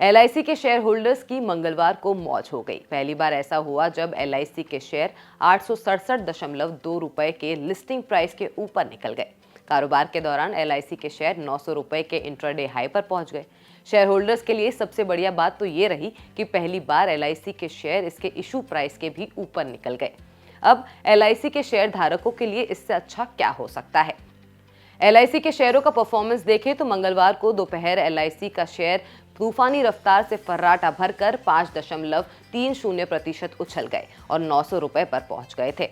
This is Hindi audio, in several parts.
एलआईसी के शेयर होल्डर्स की मंगलवार को मौज हो गई। पहली बार ऐसा हुआ जब एलआईसी के शेयर 867.2 रुपए के लिस्टिंग प्राइस के ऊपर निकल गए। कारोबार के दौरान एलआईसी के शेयर 900 रुपए के इंट्राडे हाई पर पहुंच गए। शेयर होल्डर्स के लिए सबसे बढ़िया बात तो ये रही कि पहली बार एलआईसी के शेयर इसके इशू प्राइस के भी ऊपर निकल गए। अब एलआईसी के शेयर धारकों के लिए इससे अच्छा क्या हो सकता है। एलआईसी के शेयरों का परफॉर्मेंस देखें तो मंगलवार को दोपहर एलआईसी का शेयर तूफानी रफ्तार से फर्राटा भरकर 5.30% उछल गए और 900 रुपए पर पहुंच गए थे।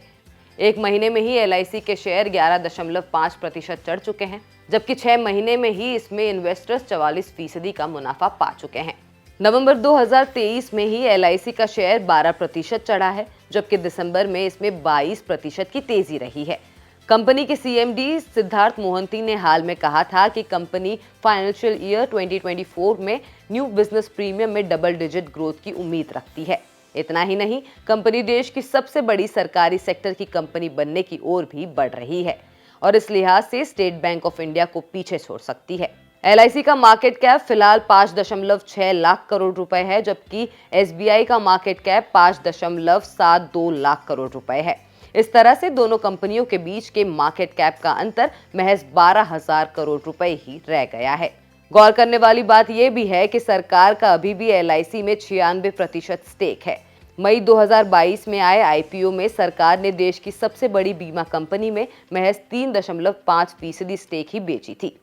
एक महीने में ही एलआईसी के शेयर 11.5% चढ़ चुके हैं, जबकि 6 महीने में ही इसमें इन्वेस्टर्स 44% का मुनाफा पा चुके हैं। नवंबर 2023 में ही एलआईसी का शेयर 12% चढ़ा है, जबकि दिसंबर में इसमें 22% की तेजी रही है। कंपनी के सीएमडी सिद्धार्थ मोहंती ने हाल में कहा था कि कंपनी फाइनेंशियल ईयर 2024 में न्यू बिजनेस प्रीमियम में डबल डिजिट ग्रोथ की उम्मीद रखती है। इतना ही नहीं, कंपनी देश की सबसे बड़ी सरकारी सेक्टर की कंपनी बनने की ओर भी बढ़ रही है और इस लिहाज से स्टेट बैंक ऑफ इंडिया को पीछे छोड़ सकती है। एलआईसी का मार्केट कैप फिलहाल 5.6 लाख करोड़ रुपए है, जबकि एसबीआई का मार्केट कैप 5.72 लाख करोड़ रुपए है। इस तरह से दोनों कंपनियों के बीच के मार्केट कैप का अंतर महज 12,000 करोड़ रुपए ही रह गया है। गौर करने वाली बात यह भी है कि सरकार का अभी भी एलआईसी में 96% स्टेक है। मई 2022 में आए आईपीओ में सरकार ने देश की सबसे बड़ी बीमा कंपनी में महज 3.5% स्टेक ही बेची थी।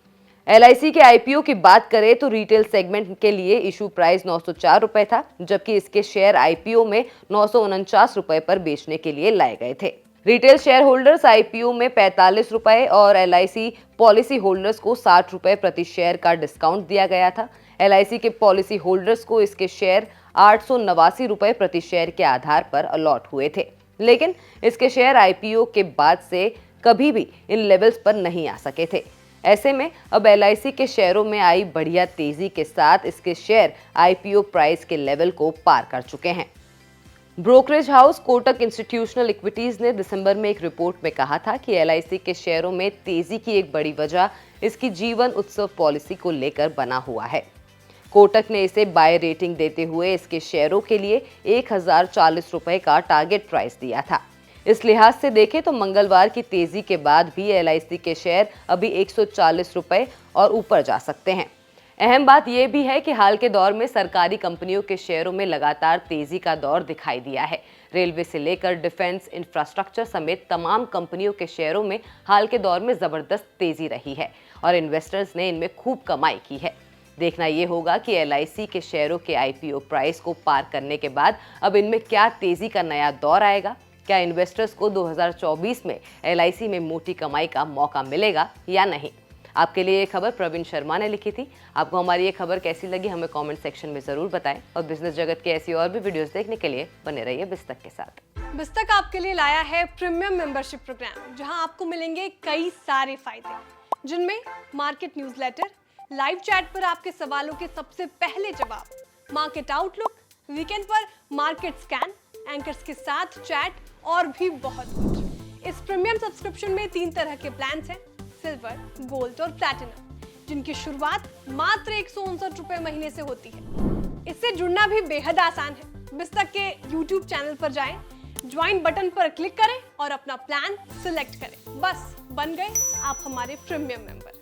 एलआईसी के आईपीओ की बात करें तो रिटेल सेगमेंट के लिए इशू प्राइस 904 रुपए था, जबकि इसके शेयर आईपीओ में 949 रुपए पर बेचने के लिए लाए गए थे। रिटेल शेयर होल्डर्स आईपीओ में 45 रुपए और एलआईसी पॉलिसी होल्डर्स को 60 रुपए प्रति शेयर का डिस्काउंट दिया गया था। एलआईसी के पॉलिसी होल्डर्स को इसके शेयर 889 रुपए प्रति शेयर के आधार पर अलॉट हुए थे, लेकिन इसके शेयर आईपीओ के बाद से कभी भी इन लेवल्स पर नहीं आ सके थे। ऐसे में अब एलआईसी के शेयरों में आई बढ़िया तेजी के साथ इसके शेयर आईपीओ प्राइस के लेवल को पार कर चुके हैं। Brokerage house Kotak institutional equities ने दिसंबर में एक रिपोर्ट में कहा था कि एलआईसी के शेयरों में तेजी की एक बड़ी वजह इसकी जीवन उत्सव पॉलिसी को लेकर बना हुआ है। कोटक ने इसे बाय रेटिंग देते हुए इसके शेयरों के लिए 1040 रुपए का टारगेट प्राइस दिया था। इस लिहाज से देखें तो मंगलवार की तेजी के बाद भी एलआईसी के शेयर अभी 140 रुपए और ऊपर जा सकते हैं। अहम बात यह भी है कि हाल के दौर में सरकारी कंपनियों के शेयरों में लगातार तेजी का दौर दिखाई दिया है। रेलवे से लेकर डिफेंस, इंफ्रास्ट्रक्चर समेत तमाम कंपनियों के शेयरों में हाल के दौर में जबरदस्त तेजी रही है और इन्वेस्टर्स ने इनमें खूब कमाई की है। देखना यह होगा कि एलआईसी के शेयरों के आईपीओ प्राइस को पार करने के बाद अब इनमें क्या तेजी का नया दौर आएगा। क्या इन्वेस्टर्स को 2024 में एलआईसी में मोटी कमाई का मौका मिलेगा या नहीं। आपके लिए ये खबर प्रवीण शर्मा ने लिखी थी। आपको हमारी ये खबर कैसी लगी हमें कमेंट सेक्शन में जरूर बताएं और बिजनेस जगत के ऐसी और भी वीडियोस देखने के लिए बने रहिए बिस्तक के साथ। बिस्तक आपके लिए लाया है प्रीमियम मेंबरशिप प्रोग्राम, जहां आपको मिलेंगे कई सारे फायदे, जिनमें मार्केट न्यूज़लेटर, लाइव चैट पर आपके सवालों के सबसे पहले जवाब, मार्केट आउटलुक, वीकेंड पर मार्केट स्कैन, एंकर्स के साथ चैट और भी बहुत कुछ। इस प्रीमियम सब्सक्रिप्शन में 3 तरह के प्लान्स हैं, सिल्वर, गोल्ड और प्लैटिनम, जिनकी शुरुआत मात्र 159 रुपए महीने से होती है। इससे जुड़ना भी बेहद आसान है। बिस्तक के YouTube चैनल पर जाएं, ज्वाइन बटन पर क्लिक करें और अपना प्लान सिलेक्ट करें। बस बन गए आप हमारे प्रीमियम मेंबर।